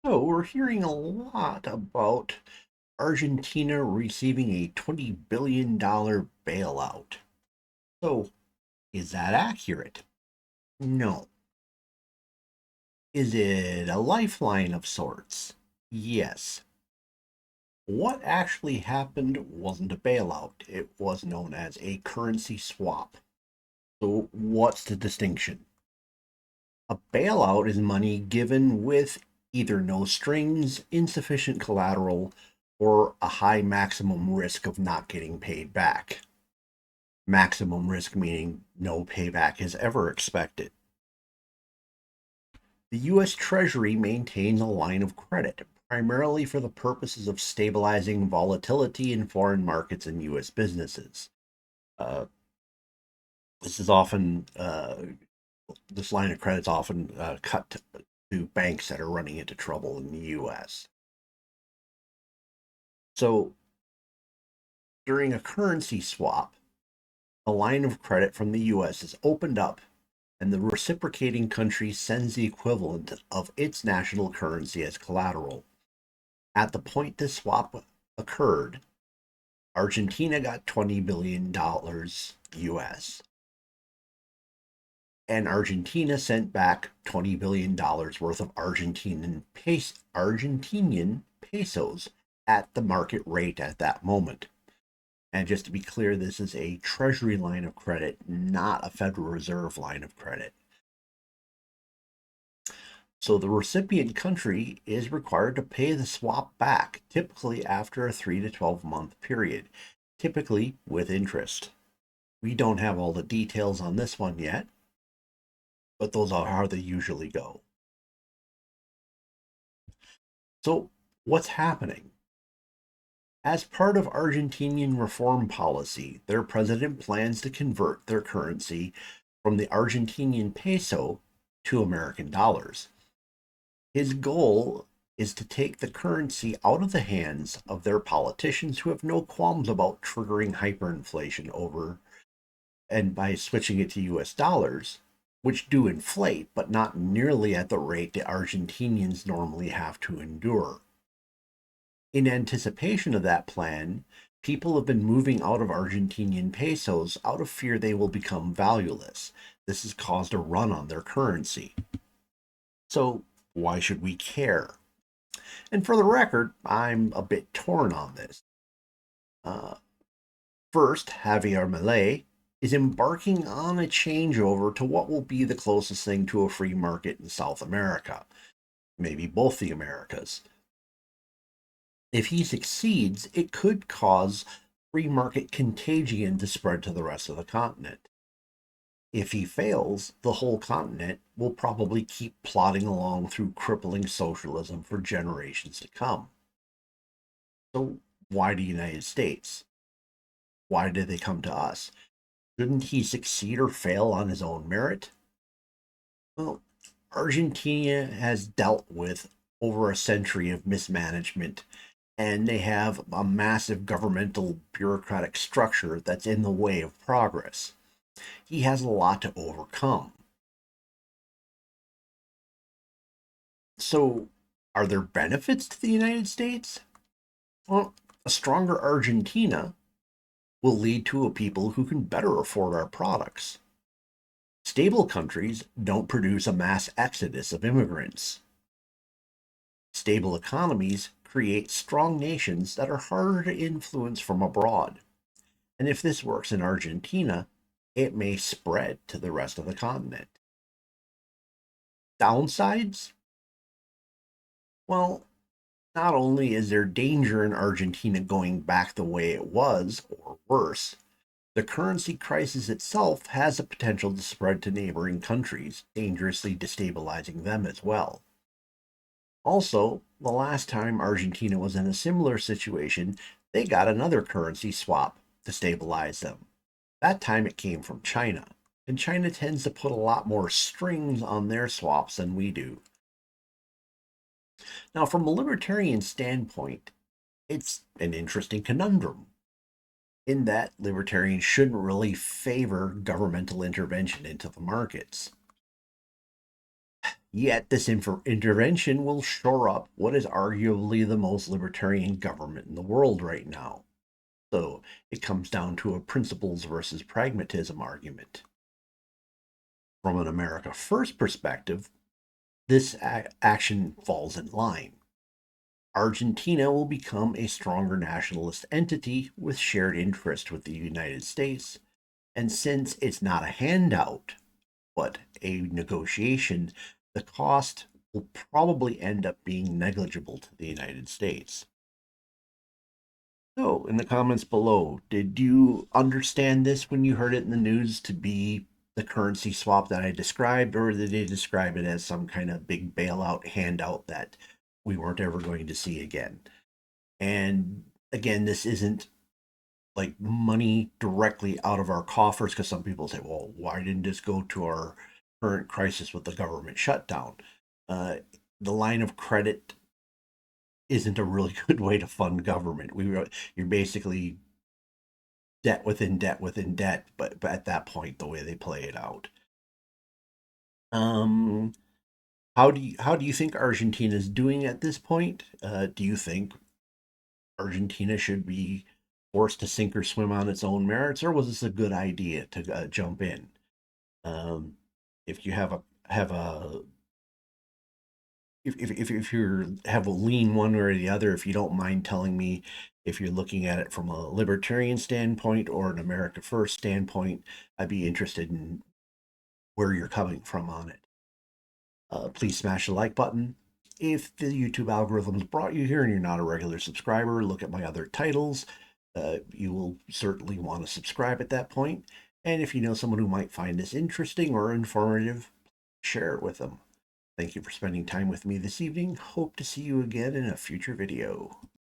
So we're hearing a lot about Argentina receiving a $20 billion bailout. So is that accurate? No. Is it a lifeline of sorts? Yes. What actually happened wasn't a bailout. It was known as a currency swap. So what's the distinction? A bailout is money given with either no strings, insufficient collateral, or a high maximum risk of not getting paid back. Maximum risk meaning no payback is ever expected. The U.S. Treasury maintains a line of credit, primarily for the purposes of stabilizing volatility in foreign markets and U.S. businesses. Uh, this is often this line of credit is often cut to banks that are running into trouble in the U.S. So during a currency swap, a line of credit from the US is opened up and the reciprocating country sends the equivalent of its national currency as collateral. At the point this swap occurred, Argentina got $20 billion US, and Argentina sent back $20 billion worth of Argentinian pesos at the market rate at that moment. And just to be clear, this is a Treasury line of credit, not a Federal Reserve line of credit. So the recipient country is required to pay the swap back, typically after a 3 to 12-month period, typically with interest. We don't have all the details on this one yet, but those are how they usually go. So what's happening? As part of Argentinian reform policy, their president plans to convert their currency from the Argentinian peso to American dollars. His goal is to take the currency out of the hands of their politicians who have no qualms about triggering hyperinflation over and by switching it to US dollars, which do inflate, but not nearly at the rate the Argentinians normally have to endure. In anticipation of that plan, people have been moving out of Argentinian pesos out of fear they will become valueless. This has caused a run on their currency. So, why should we care? And for the record, I'm a bit torn on this. Uh, First, Javier Milei is embarking on a changeover to what will be the closest thing to a free market in South America, maybe both the Americas. If he succeeds, it could cause free market contagion to spread to the rest of the continent. If he fails, the whole continent will probably keep plodding along through crippling socialism for generations to come. So, why the United States? Why did they come to us? Shouldn't he succeed or fail on his own merit? Well, Argentina has dealt with over a century of mismanagement, and they have a massive governmental bureaucratic structure that's in the way of progress. He has a lot to overcome. So, are there benefits to the United States? Well, a stronger Argentina will lead to a people who can better afford our products. Stable countries don't produce a mass exodus of immigrants. Stable economies create strong nations that are harder to influence from abroad. And if this works in Argentina, it may spread to the rest of the continent. Downsides? Well, not only is there danger in Argentina going back the way it was, or worse, the currency crisis itself has the potential to spread to neighboring countries, dangerously destabilizing them as well. Also, the last time Argentina was in a similar situation, they got another currency swap to stabilize them. That time it came from China, and China tends to put a lot more strings on their swaps than we do. Now, from a libertarian standpoint, it's an interesting conundrum in that libertarians shouldn't really favor governmental intervention into the markets. Yet this intervention will shore up what is arguably the most libertarian government in the world right now. So it comes down to a principles versus pragmatism argument. From an America First perspective, this action falls in line. Argentina will become a stronger nationalist entity with shared interest with the United States. And since it's not a handout, but a negotiation, the cost will probably end up being negligible to the United States. So, in the comments below, did you understand this when you heard it in the news to be the currency swap that I described, or did they describe it as some kind of big bailout handout that we weren't ever going to see again? And again, this isn't like money directly out of our coffers, because some people say, well, why didn't this go to our current crisis with the government shutdown? Uh, the line of credit isn't a really good way to fund government. You're basically debt within debt within debt, but at that point, the way they play it out. Um, how do you think Argentina is doing at this point? Do you think Argentina should be forced to sink or swim on its own merits, or was this a good idea to jump in? Um, if you have a if you have a lean one way or the other, if you don't mind telling me if you're looking at it from a libertarian standpoint or an America First standpoint, I'd be interested in where you're coming from on it. Please smash the like button. If the YouTube algorithms brought you here and you're not a regular subscriber, look at my other titles. You will certainly want to subscribe at that point. And if you know someone who might find this interesting or informative, share it with them. Thank you for spending time with me this evening. Hope to see you again in a future video.